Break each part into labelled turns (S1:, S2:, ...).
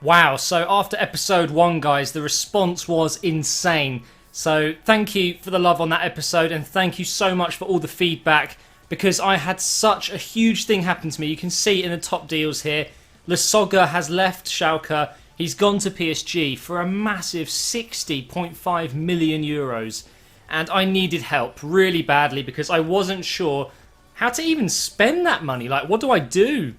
S1: Wow, so after episode 1, guys, the response was insane. So thank you for the love on that episode, and thank you so much for all the feedback, because I had such a huge thing happen to me. You can see in the top deals here, Lasogga has left Schalke. He's gone to PSG for a massive 60.5 million euros. And I needed help really badly because I wasn't sure how to even spend that money. Like, what do I do?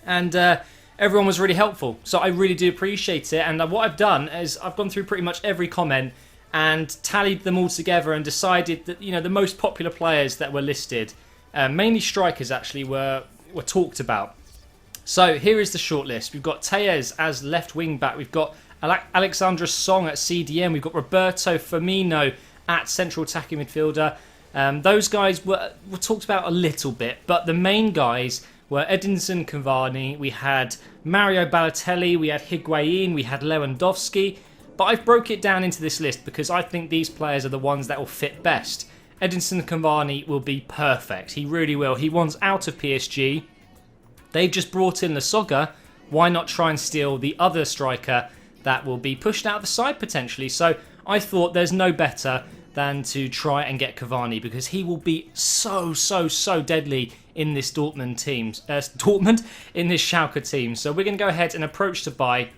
S1: And everyone was really helpful. So I really do appreciate it. And what I've done is I've gone through pretty much every comment and tallied them all together and decided that, you know, the most popular players that were listed, mainly strikers actually, were talked about. So here is the shortlist. We've got Tellez as left wing back. We've got Alexandra Song at CDM. We've got Roberto Firmino at central attacking midfielder. Those guys were talked about a little bit, but the main guys were Edinson Cavani, we had Mario Balotelli, we had Higuain, we had Lewandowski. But I've broke it down into this list because I think these players are the ones that will fit best. Edinson Cavani will be perfect. He really will. He wants out of PSG. They've just brought in Lasogga. Why not try and steal the other striker that will be pushed out of the side potentially? So I thought there's no better than to try and get Cavani because he will be so deadly in this Dortmund team. In this Schalke team. So we're going to go ahead and approach to buy.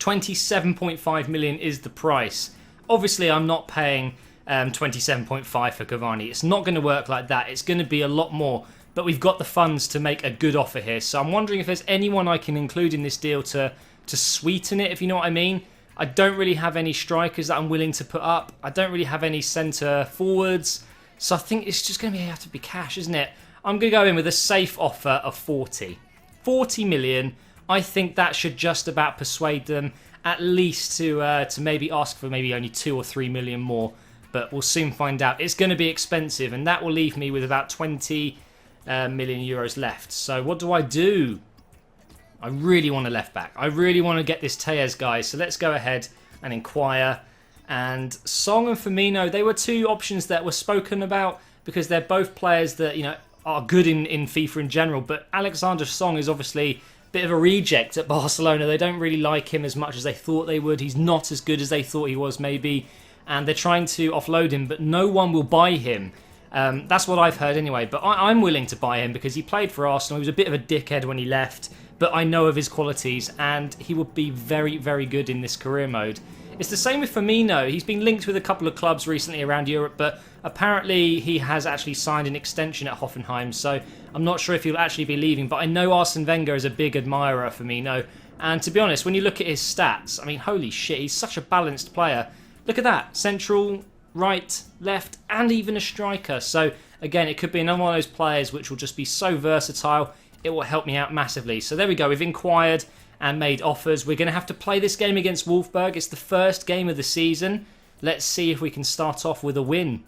S1: 27.5 million is the price. Obviously, I'm not paying 27.5 for Cavani. It's not going to work like that. It's going to be a lot more. But we've got the funds to make a good offer here. So I'm wondering if there's anyone I can include in this deal to sweeten it, if you know what I mean. I don't really have any strikers that I'm willing to put up. I don't really have any centre forwards. So I think it's just going to have to be cash, isn't it? I'm going to go in with a safe offer of 40. 40 million. I think that should just about persuade them at least to maybe ask for maybe only 2 or 3 million more. But we'll soon find out. It's going to be expensive, and that will leave me with about 20 million euros left. So what do I do? I really want a left back. I really want to get this Tellez guy. So let's go ahead and inquire. And Song and Firmino, they were two options that were spoken about because they're both players that, you know, are good in FIFA in general. But Alexander Song is obviously a bit of a reject at Barcelona. They don't really like him as much as they thought they would. He's not as good as they thought he was maybe. And they're trying to offload him, but no one will buy him. That's what I've heard anyway. But I'm willing to buy him because he played for Arsenal. He was a bit of a dickhead when he left. But I know of his qualities and he would be very good in this career mode. It's the same with Firmino. He's been linked with a couple of clubs recently around Europe, but apparently he has actually signed an extension at Hoffenheim, so I'm not sure if he'll actually be leaving, but I know Arsene Wenger is a big admirer of Firmino, and to be honest, when you look at his stats, I mean, holy shit, he's such a balanced player. Look at that, central, right, left, and even a striker. So again, it could be another one of those players which will just be so versatile. It will help me out massively. So there we go. We've inquired and made offers. We're going to have to play this game against Wolfsburg. It's the first game of the season. Let's see if we can start off with a win.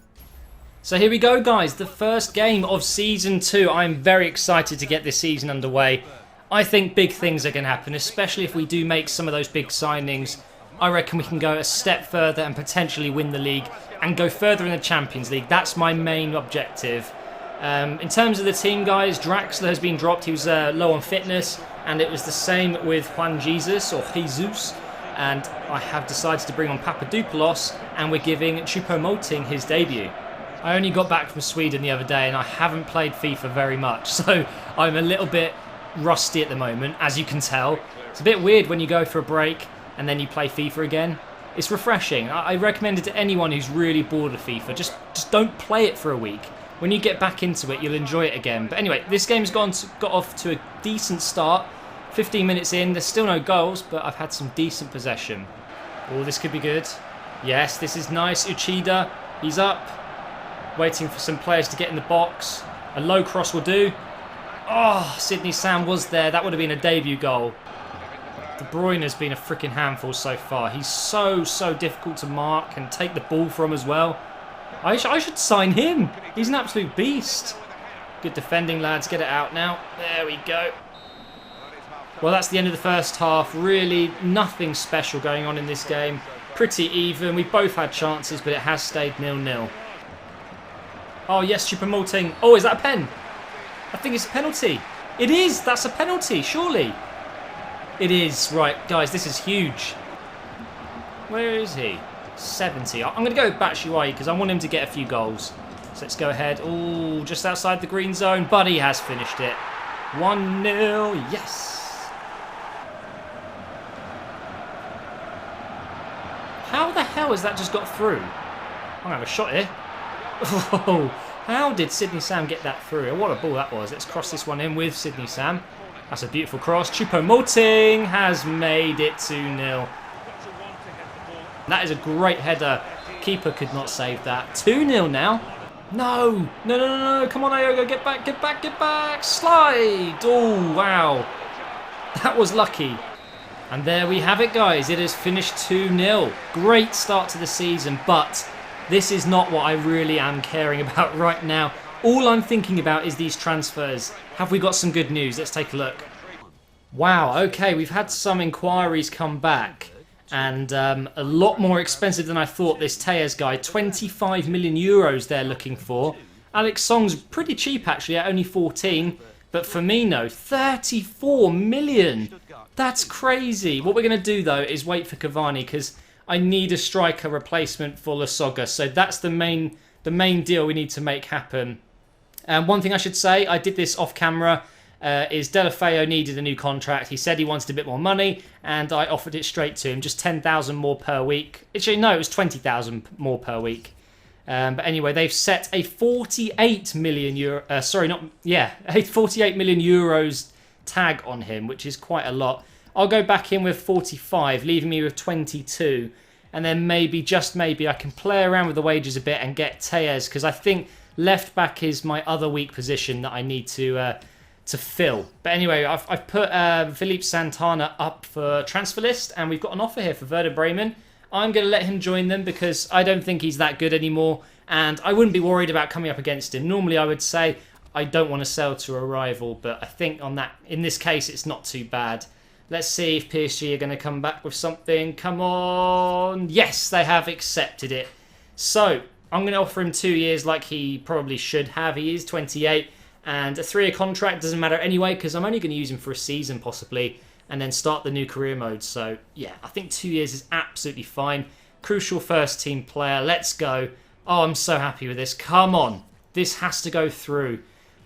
S1: So here we go, guys. The first game of Season 2. I'm very excited to get this season underway. I think big things are going to happen, especially if we do make some of those big signings. I reckon we can go a step further and potentially win the league and go further in the Champions League. That's my main objective. In terms of the team, guys, Draxler has been dropped. He was low on fitness, and it was the same with Juan Jesus, and I have decided to bring on Papadopoulos, and we're giving Choupo-Moting his debut. I only got back from Sweden the other day, and I haven't played FIFA very much, so I'm a little bit rusty at the moment, as you can tell. It's a bit weird when you go for a break, and then you play FIFA again. It's refreshing. I recommend it to anyone who's really bored of FIFA. Just don't play it for a week. When you get back into it, you'll enjoy it again. But anyway, this game's got off to a decent start. 15 minutes in, there's still no goals, but I've had some decent possession. Oh, this could be good. Yes, this is nice. Uchida, he's up. Waiting for some players to get in the box. A low cross will do. Oh, Sidney Sam was there. That would have been a debut goal. De Bruyne has been a freaking handful so far. He's so difficult to mark and take the ball from as well. I should sign him. He's an absolute beast. Good defending, lads. Get it out now. There we go. Well, that's the end of the first half. Really nothing special going on in this game. Pretty even. We both had chances, but it has stayed 0-0. Oh, yes, Choupo-Moting. Oh, is that a pen? I think it's a penalty. It is. That's a penalty, surely. It is. Right, guys, this is huge. Where is he? 70. I'm going to go with Batshuayi because I want him to get a few goals. So let's go ahead. Oh, just outside the green zone. But he has finished it. 1-0. Yes. How the hell has that just got through? I'm going to have a shot here. Oh, how did Sydney Sam get that through? What a ball that was. Let's cross this one in with Sydney Sam. That's a beautiful cross. Choupo-Moting has made it 2-0. That is a great header. Keeper could not save that. 2-0 now. No. No, no, no, no. Come on, Iogo. Get back, get back, get back. Slide. Oh, wow. That was lucky. And there we have it, guys. It has finished 2-0. Great start to the season, but this is not what I really am caring about right now. All I'm thinking about is these transfers. Have we got some good news? Let's take a look. Wow, okay, we've had some inquiries come back. And a lot more expensive than I thought, this Tejas guy. 25 million euros they're looking for. Alex Song's pretty cheap, actually, at only 14. But Firmino, 34 million. That's crazy. What we're going to do, though, is wait for Cavani, because I need a striker replacement for Lasogga. So that's the main deal we need to make happen. One thing I should say, I did this off camera, is Deulofeu needed a new contract. He said he wanted a bit more money, and I offered it straight to him, just 10,000 more per week. Actually, no, it was 20,000 more per week. But anyway, they've set a 48 million euro. A 48 million euros tag on him, which is quite a lot. I'll go back in with 45, leaving me with 22, and then maybe, just maybe, I can play around with the wages a bit and get Tejas, because I think left back is my other weak position that I need to fill. But anyway, I've put Philippe Santana up for transfer list, and we've got an offer here for Werder Bremen. I'm going to let him join them because I don't think he's that good anymore, and I wouldn't be worried about coming up against him. Normally, I would say I don't want to sell to a rival, but I think in this case, it's not too bad. Let's see if PSG are going to come back with something. Come on. Yes, they have accepted it. So, I'm going to offer him 2 years like he probably should have. He is 28, and a 3-year contract doesn't matter anyway because I'm only going to use him for a season possibly, and then start the new career mode. So, yeah, I think 2 years is absolutely fine. Crucial first team player. Let's go. Oh, I'm so happy with this. Come on. This has to go through.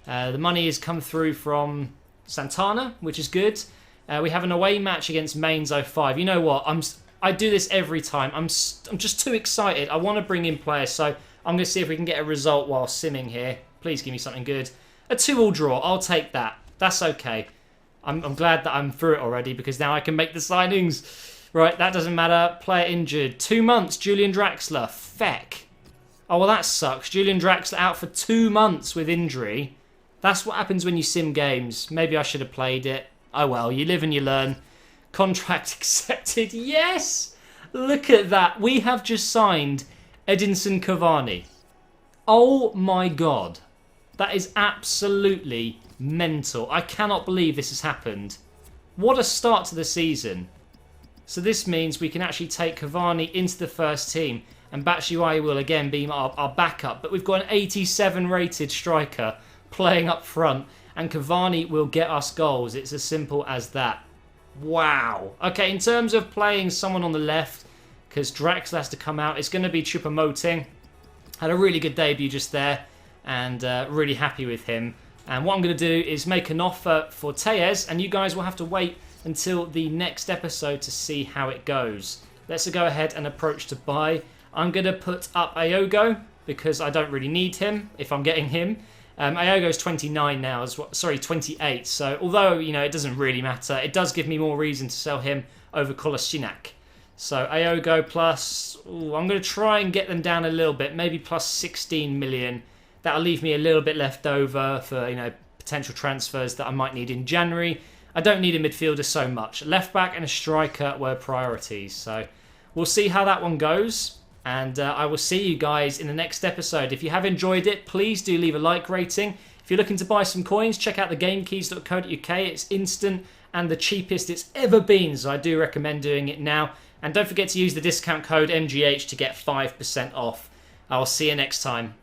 S1: The money has come through from Santana, which is good. We have an away match against Mainz 05. You know what? I do this every time. I'm just too excited. I want to bring in players, so I'm going to see if we can get a result while simming here. Please give me something good. A 2-2 draw. I'll take that. That's okay. I'm glad that I'm through it already because now I can make the signings. Right, that doesn't matter. Player injured. 2 months. Julian Draxler. Feck. Oh, well, that sucks. Julian Draxler out for 2 months with injury. That's what happens when you sim games. Maybe I should have played it. Oh, well, you live and you learn. Contract accepted. Yes! Look at that. We have just signed Edinson Cavani. Oh, my God. That is absolutely mental. I cannot believe this has happened. What a start to the season. So this means we can actually take Cavani into the first team, and Batshuayi will again be our backup. But we've got an 87 rated striker playing up front, and Cavani will get us goals. It's as simple as that. Wow. Okay, in terms of playing someone on the left, because Draxler has to come out, it's going to be Choupo-Moting. Had a really good debut just there, and really happy with him. And what I'm going to do is make an offer for Tejas, and you guys will have to wait until the next episode to see how it goes. Let's go ahead and approach to buy. I'm going to put up Iogo because I don't really need him if I'm getting him. Iogo's 29 now, sorry, 28. So although, you know, it doesn't really matter, it does give me more reason to sell him over Kolasinac. So Iogo plus, I'm going to try and get them down a little bit, maybe plus 16 million. That'll leave me a little bit left over for, you know, potential transfers that I might need in January. I don't need a midfielder so much. Left back and a striker were priorities. So we'll see how that one goes. And I will see you guys in the next episode. If you have enjoyed it, please do leave a like rating. If you're looking to buy some coins, check out the gamekeys.co.uk. It's instant and the cheapest it's ever been. So I do recommend doing it now. And don't forget to use the discount code MGH to get 5% off. I'll see you next time.